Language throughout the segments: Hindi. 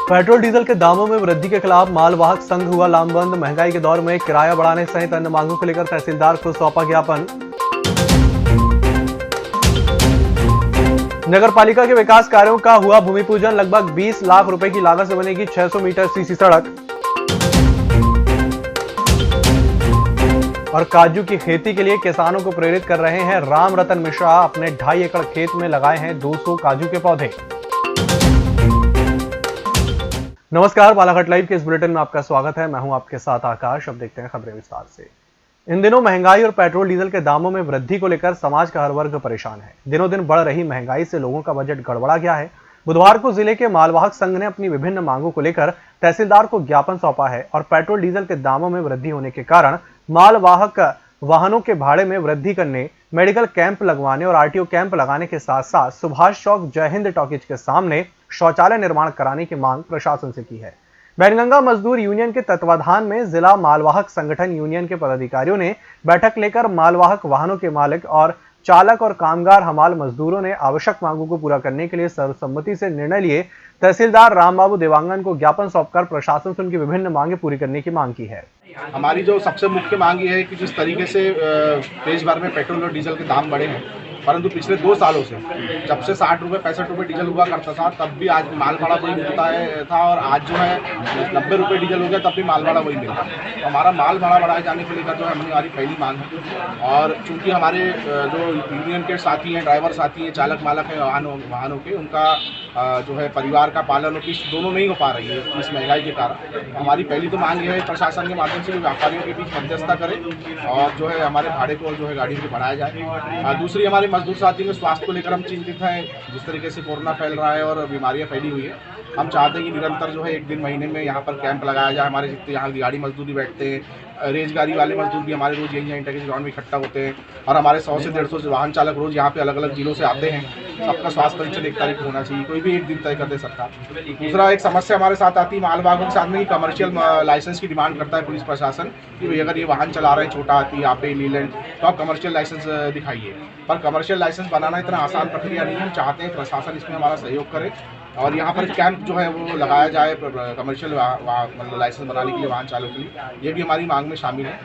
पेट्रोल डीजल के दामों में वृद्धि के खिलाफ मालवाहक संघ हुआ लामबंद। महंगाई के दौर में किराया बढ़ाने सहित अन्य मांगों को लेकर तहसीलदार को सौंपा ज्ञापन। नगर पालिका के विकास कार्यों का हुआ भूमि पूजन। लगभग 20 लाख रुपए की लागत से बनेगी 600 मीटर सीसी सड़क। और काजू की खेती के लिए किसानों को प्रेरित कर रहे हैं राम रतन मिश्रा। अपने 2.5 एकड़ खेत में लगाए हैं 200 काजू के पौधे। नमस्कार, बालाघाट लाइव के इस बुलेटिन में आपका स्वागत है। मैं हूं आपके साथ आकाश। अब देखते हैं खबरें विस्तार से। इन दिनों महंगाई और पेट्रोल डीजल के दामों में वृद्धि को लेकर समाज का हर वर्ग परेशान है। दिनों दिन बढ़ रही महंगाई से लोगों का बजट गड़बड़ा गया है। बुधवार को जिले के मालवाहक संघ ने अपनी विभिन्न मांगों को लेकर तहसीलदार को ज्ञापन सौंपा है और पेट्रोल डीजल के दामों में वृद्धि होने के कारण मालवाहक वाहनों के भाड़े में वृद्धि करने, मेडिकल कैंप लगवाने और आरटीओ कैंप लगाने के साथ साथ सुभाष चौक जय हिंद टॉकीज के सामने शौचालय निर्माण कराने की मांग प्रशासन से की है। बैनगंगा मजदूर यूनियन के तत्वाधान में जिला मालवाहक संगठन यूनियन के पदाधिकारियों ने बैठक लेकर मालवाहक वाहनों के मालिक और चालक और कामगार हमाल मजदूरों ने आवश्यक मांगों को पूरा करने के लिए सर्वसम्मति से निर्णय लिए तहसीलदार रामबाबू देवांगन को ज्ञापन सौंपकर प्रशासन से उनकी विभिन्न मांगे पूरी करने की मांग की है। हमारी जो सबसे मुख्य मांग ये है कि जिस तरीके से देश भर में पेट्रोल और डीजल के दाम बढ़े हैं, परंतु पिछले 2 सालों से जब से 60 रुपये 65 रुपये डीजल हुआ करता था तब भी आज माल भाड़ा वही मिलता था और आज जो है 90 रुपये डीजल हो गया तब भी माल भाड़ा वही मिलता है। तो हमारा माल भाड़ा बढ़ाए जाने को लेकर जो है हमारी पहली मांग है। और चूंकि हमारे जो यूनियन के साथी हैं, ड्राइवर साथी हैं, चालक मालक हैं वाहनों के, उनका जो है परिवार का पालन और किस्त दोनों नहीं हो पा रही है इस महंगाई के कारण। हमारी पहली तो मांग ये है प्रशासन के माध्यम से व्यापारियों के बीच मध्यस्थता करें और जो है हमारे भाड़े को जो है गाड़ियों को बढ़ाया जाए। दूसरी हमारे मजदूर साथियों के स्वास्थ्य को लेकर हम चिंतित हैं। जिस तरीके से कोरोना फैल रहा है और बीमारियां फैली हुई है, हम चाहते हैं कि निरंतर जो है 1 दिन महीने में यहाँ पर कैंप लगाया जाए। हमारे जितने यहाँ दिहाड़ी मजदूर भी बैठते हैं, रेजगारी वाले मजदूर भी हमारे रोज यही इंटर के ग्राउंड में इकट्ठा होते हैं और हमारे 100 से 150 से वाहन चालक रोज यहाँ पे अलग अलग जिलों से आते हैं। सबका स्वास्थ्य परीक्षण 1 तारीख को होना चाहिए, कोई भी 1 दिन तय कर दे सकता। दूसरा एक समस्या हमारे साथ आती है मालवाहकों के साथ में, कमर्शियल लाइसेंस की डिमांड करता है पुलिस प्रशासन कि भाई अगर ये वाहन चला रहे हैं छोटा हाथी, आपे, लीलैंड, तो आप कमर्शियल लाइसेंस दिखाइए। पर कमर्शियल लाइसेंस बनाना इतना आसान प्रक्रिया नहीं है। हम चाहते हैं प्रशासन इसमें हमारा सहयोग करे और यहाँ पर कैंप जो है वो लगाया जाए कमर्शियल मतलब लाइसेंस बनाने के लिए वाहन चालकों के लिए। ये भी हमारी मांग में शामिल है।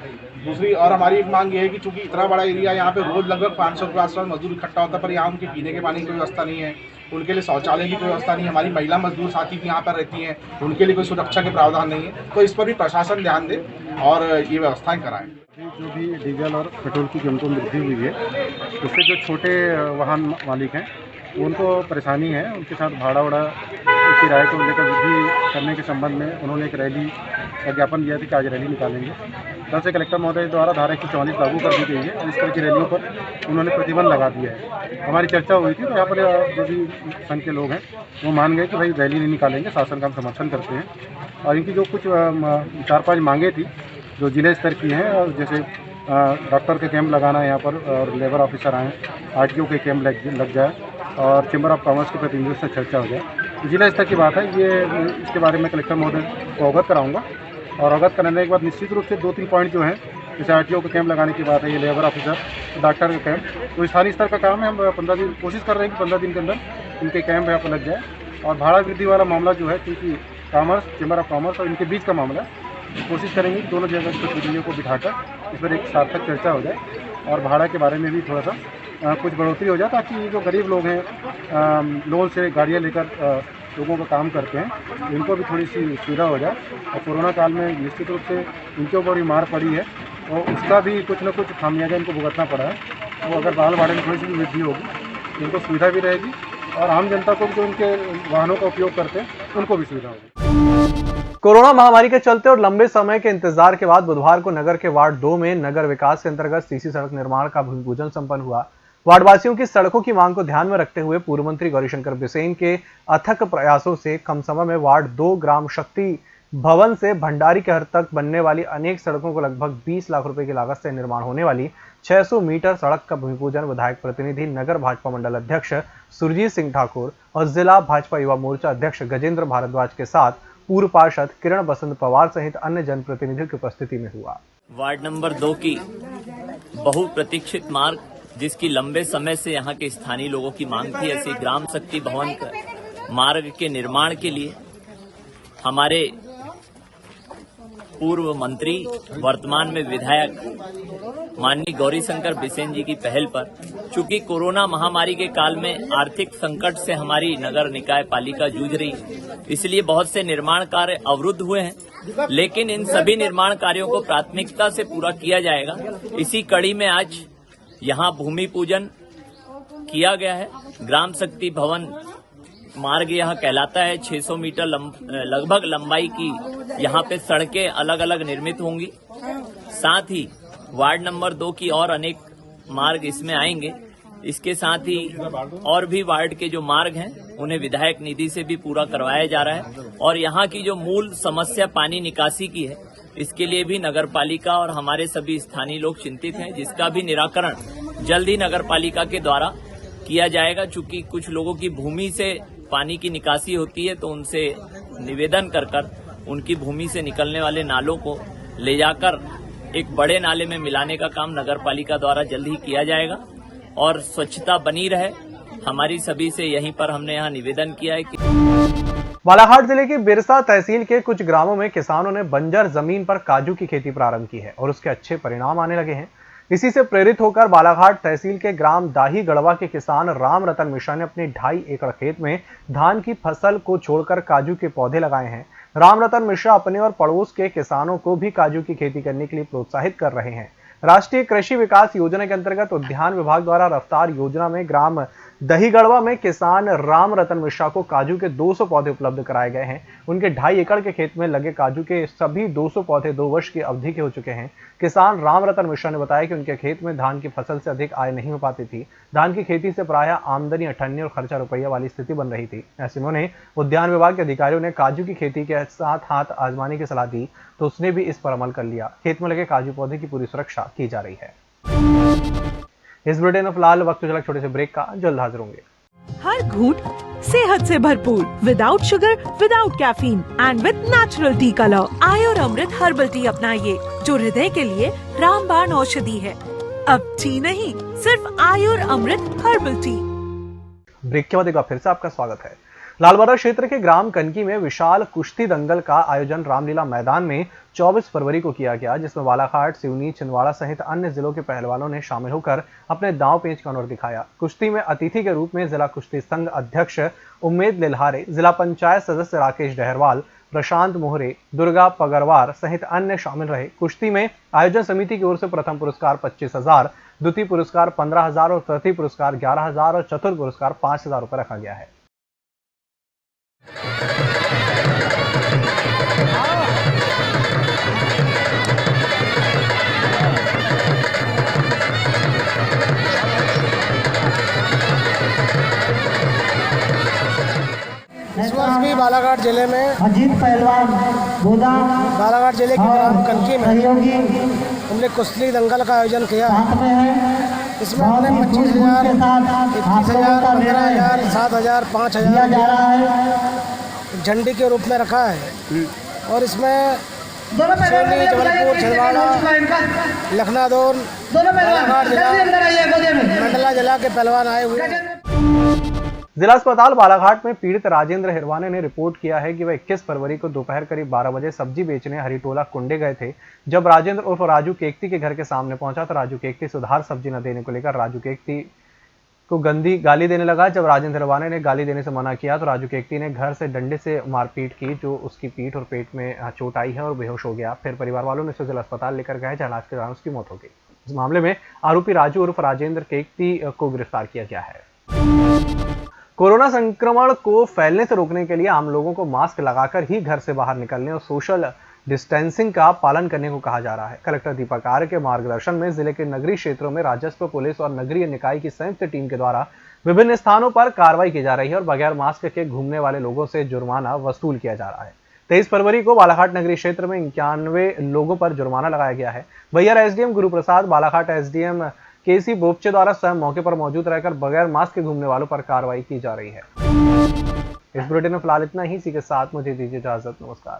दूसरी और हमारी एक मांग ये है कि चूंकि इतना बड़ा एरिया यहाँ पे रोज लगभग 500 के आसपास मजदूर इकट्ठा होता है, पर यहाँ उनके पीने के पानी की कोई व्यवस्था नहीं है, उनके लिए शौचालय की कोई व्यवस्था नहीं है। हमारी महिला मजदूर साथी भी यहाँ पर रहती हैं, उनके लिए कोई सुरक्षा के प्रावधान नहीं है। तो इस पर भी प्रशासन ध्यान दे और ये व्यवस्थाएं कराएं। जो भी डीजल और पेट्रोल की कीमतों में वृद्धि हुई है, उससे जो छोटे वाहन मालिक हैं उनको परेशानी है। उनके साथ भाड़ा किराए को लेकर वृद्धि करने के संबंध में उन्होंने एक रैली का ज्ञापन दिया था कि आज रैली निकालेंगे। कल से कलेक्टर महोदय द्वारा धारा 144 लागू कर दी गई है और इस तरह की रैलियों पर उन्होंने प्रतिबंध लगा दिया है। हमारी चर्चा हुई थी तो यहाँ पर जो भी संघ के लोग हैं वो मान गए कि भाई रैली नहीं निकालेंगे, शासन का हम समर्थन करते हैं। और इनकी जो कुछ 4-5 मांगे थी जो जिले स्तर की हैं, और जैसे डॉक्टर के कैंप लगाना है यहाँ पर और लेबर ऑफिसर आएँ, आरटीओ के कैंप लग जाए और चैम्बर ऑफ कॉमर्स के प्रतिनिधियों से चर्चा हो जाए। जिला स्तर की बात है, ये इसके बारे में कलेक्टर महोदय को अवगत कराऊंगा और अवगत कराने के बाद निश्चित रूप से 2-3 पॉइंट जो हैं, जैसे आरटीओ के कैंप लगाने की बात है, ये लेबर ऑफिसर, डॉक्टर के कैंप, तो स्थानीय स्तर का काम है। हम 15 दिन कोशिश कर रहे हैं कि 15 दिन के अंदर इनके कैंप यहाँ पर लग जाए। और भाड़ा वृद्धि वाला मामला जो है, क्योंकि कॉमर्स, चैम्बर ऑफ कॉमर्स और इनके बीच का मामला, कोशिश करेंगे कि दोनों जगह के प्रतिनिधियों को बिठाकर इस पर एक सार्थक चर्चा हो जाए और भाड़ा के बारे में भी थोड़ा सा कुछ बढ़ोतरी हो जाए, ताकि जो गरीब लोग हैं लोन से गाड़ियाँ लेकर लोगों का काम करते हैं, इनको भी थोड़ी सी सुविधा हो जाए। और कोरोना काल में निश्चित रूप से इनके ऊपर भी मार पड़ी है और उसका भी कुछ न कुछ खामियाजा इनको भुगतना पड़ा है। तो अगर माल भाड़े में थोड़ी सी वृद्धि होगी, इनको सुविधा भी रहेगी और आम जनता को भी जो इनके वाहनों का उपयोग करते हैं उनको भी सुविधा होगी। कोरोना महामारी के चलते और लंबे समय के इंतजार के बाद बुधवार को नगर के वार्ड 2 में नगर विकास के अंतर्गत सीसी सड़क निर्माण का भूमि पूजन संपन्न हुआ। वार्डवासियों की सड़कों की मांग को ध्यान में रखते हुए पूर्व मंत्री गौरीशंकर बिसेन के अथक प्रयासों से कम समय में वार्ड 2 ग्राम शक्ति भवन से भंडारी कहर तक बनने वाली अनेक सड़कों को लगभग 20 लाख रुपए की लागत से निर्माण होने वाली 600 मीटर सड़क का भूमि पूजन विधायक प्रतिनिधि, नगर भाजपा मंडल अध्यक्ष सुरजीत सिंह ठाकुर और जिला भाजपा युवा मोर्चा अध्यक्ष गजेंद्र भारद्वाज के साथ पूर्व पार्षद किरण बसंत पवार सहित अन्य जनप्रतिनिधियों की उपस्थिति में हुआ। वार्ड नंबर 2 की बहुप्रतीक्षित मार्ग, जिसकी लंबे समय से यहाँ के स्थानीय लोगों की मांग थी, ऐसी ग्राम शक्ति भवन मार्ग के निर्माण के लिए हमारे पूर्व मंत्री वर्तमान में विधायक माननीय गौरीशंकर बिसेन जी की पहल पर, चूंकि कोरोना महामारी के काल में आर्थिक संकट से हमारी नगर निकाय पालिका जूझ रही, इसलिए बहुत से निर्माण कार्य अवरुद्ध हुए हैं, लेकिन इन सभी निर्माण कार्यों को प्राथमिकता से पूरा किया जाएगा। इसी कड़ी में आज यहाँ भूमि पूजन किया गया है। ग्राम शक्ति भवन मार्ग यह कहलाता है। 600 मीटर लगभग लंबाई की यहाँ पे सड़कें अलग अलग निर्मित होंगी। साथ ही वार्ड नंबर 2 की और अनेक मार्ग इसमें आएंगे। इसके साथ ही और भी वार्ड के जो मार्ग हैं उन्हें विधायक निधि से भी पूरा करवाया जा रहा है। और यहाँ की जो मूल समस्या पानी निकासी की है, इसके लिए भी नगर पालिका और हमारे सभी स्थानीय लोग चिंतित हैं, जिसका भी निराकरण जल्द ही नगर पालिका के द्वारा किया जाएगा। चूंकि कुछ लोगों की भूमि से पानी की निकासी होती है, तो उनसे निवेदन कर उनकी भूमि से निकलने वाले नालों को ले जाकर एक बड़े नाले में मिलाने का काम नगर पालिका द्वारा जल्द ही किया जाएगा और स्वच्छता बनी रहे। हमारी सभी से यहीं पर हमने यहाँ निवेदन किया है कि बालाघाट जिले की बिरसा तहसील के कुछ ग्रामों में किसानों ने बंजर जमीन पर काजू की खेती प्रारंभ की है और उसके अच्छे परिणाम आने लगे हैं। इसी से प्रेरित होकर बालाघाट तहसील के ग्राम दाही गढ़वा के किसान राम रतन मिश्रा ने अपने 2.5 एकड़ खेत में धान की फसल को छोड़कर काजू के पौधे लगाए हैं। राम रतन मिश्रा अपने और पड़ोस के किसानों को भी काजू की खेती करने के लिए प्रोत्साहित कर रहे हैं। राष्ट्रीय कृषि विकास योजना के अंतर्गत उद्यान विभाग द्वारा रफ्तार योजना में ग्राम दहीगढ़वा में किसान राम रतन मिश्रा को काजू के 200 पौधे उपलब्ध कराए गए हैं। उनके 2.5 एकड़ के खेत में लगे काजू के सभी 200 पौधे 2 वर्ष की अवधि के हो चुके हैं। किसान राम रतन मिश्रा ने बताया कि उनके खेत में धान की फसल से अधिक आय नहीं हो पाती थी। धान की खेती से प्रायः आमदनी 98 और खर्चा रुपया वाली स्थिति बन रही थी। ऐसे में उन्हें उद्यान विभाग के अधिकारियों ने काजू की खेती के साथ हाथ आजमाने की सलाह दी, तो उसने भी इस पर अमल कर लिया। खेत में लगे काजू पौधे की पूरी सुरक्षा की जा रही है। इस बुलेटिन में फिलहाल वक्त चला छोटे से ब्रेक का, जल्द हाजिर होंगे। हर घूंट सेहत से भरपूर, without sugar, without caffeine and with natural tea colour. Ayur Amrit herbal tea अपनाइए, जो हृदय के लिए रामबाण औषधि है। अब टी नहीं, सिर्फ आयुर अमृत हर्बल टी। ब्रेक के बाद एक बार फिर से आपका स्वागत है। लालबाड़ा क्षेत्र के ग्राम कनकी में विशाल कुश्ती दंगल का आयोजन रामलीला मैदान में 24 फरवरी को किया गया, जिसमें बालाघाट, सिवनी, छिंदवाड़ा सहित अन्य जिलों के पहलवानों ने शामिल होकर अपने दांव पेंच का हुनर दिखाया। कुश्ती में अतिथि के रूप में जिला कुश्ती संघ अध्यक्ष उम्मेद लिल्हारे, जिला पंचायत सदस्य राकेश डहरवाल, प्रशांत मोहरे, दुर्गा पगरवार सहित अन्य शामिल रहे। कुश्ती में आयोजन समिति की ओर से प्रथम पुरस्कार 25,000, द्वितीय पुरस्कार 15,000 और तृतीय पुरस्कार 11,000 और चतुर्थ पुरस्कार 5,000 रुपए रखा गया है। इस वर्ष भी बालाघाट जिले में अजीत पहलवान बालाघाट जिले के ग्राम कनकी में हमने कुश्ती दंगल का आयोजन किया। इसमें हमने 25,000, 21,000, 15,000, 7,000, 5,000 झंडी के रूप में रखा है। और इसमें सिवनी, जबलपुर, छिंदवाड़ा, लखनऊ, बालाघाट जिला, मंडला जिला के पहलवान आए हुए हैं। जिला अस्पताल बालाघाट में पीड़ित राजेंद्र हिरवाने ने रिपोर्ट किया है कि वह 21 फरवरी को दोपहर करीब 12 बजे सब्जी बेचने हरिटोला कुंडे गए थे। जब राजेंद्र उर्फ राजू केकती के घर के सामने पहुंचा तो राजू केकती सुधार सब्जी न देने को लेकर राजू केकती को गंदी गाली देने लगा। जब राजेंद्र हिरवाने ने गाली देने से मना किया तो राजू केकती ने घर से डंडे से मारपीट की, जो उसकी पीठ और पेट में चोट आई है और बेहोश हो गया। फिर परिवार वालों ने उसे जिला अस्पताल लेकर गए, जहां इलाज के दौरान उसकी मौत हो गई। इस मामले में आरोपी राजू उर्फ राजेंद्र केकती को गिरफ्तार किया गया है। कोरोना संक्रमण को फैलने से रोकने के लिए आम लोगों को मास्क लगाकर ही घर से बाहर निकलने और सोशल डिस्टेंसिंग का पालन करने को कहा जा रहा है। कलेक्टर दीपक आर्य के मार्गदर्शन में जिले के नगरीय क्षेत्रों में राजस्व, पुलिस और नगरीय निकाय की संयुक्त टीम के द्वारा विभिन्न स्थानों पर कार्रवाई की जा रही है और बगैर मास्क के घूमने वाले लोगों से जुर्माना वसूल किया जा रहा है। 23 फरवरी को बालाघाट नगरीय क्षेत्र में 91 लोगों पर जुर्माना लगाया गया है। बैहर एसडीएम गुरु प्रसाद, बालाघाट एसडीएम केसी बोपचे द्वारा स्वयं मौके पर मौजूद रहकर बगैर मास्क के घूमने वालों पर कार्रवाई की जा रही है। इस बुलेटिन में फिलहाल इतना ही। इसी के साथ मुझे दीजिए इजाजत। नमस्कार।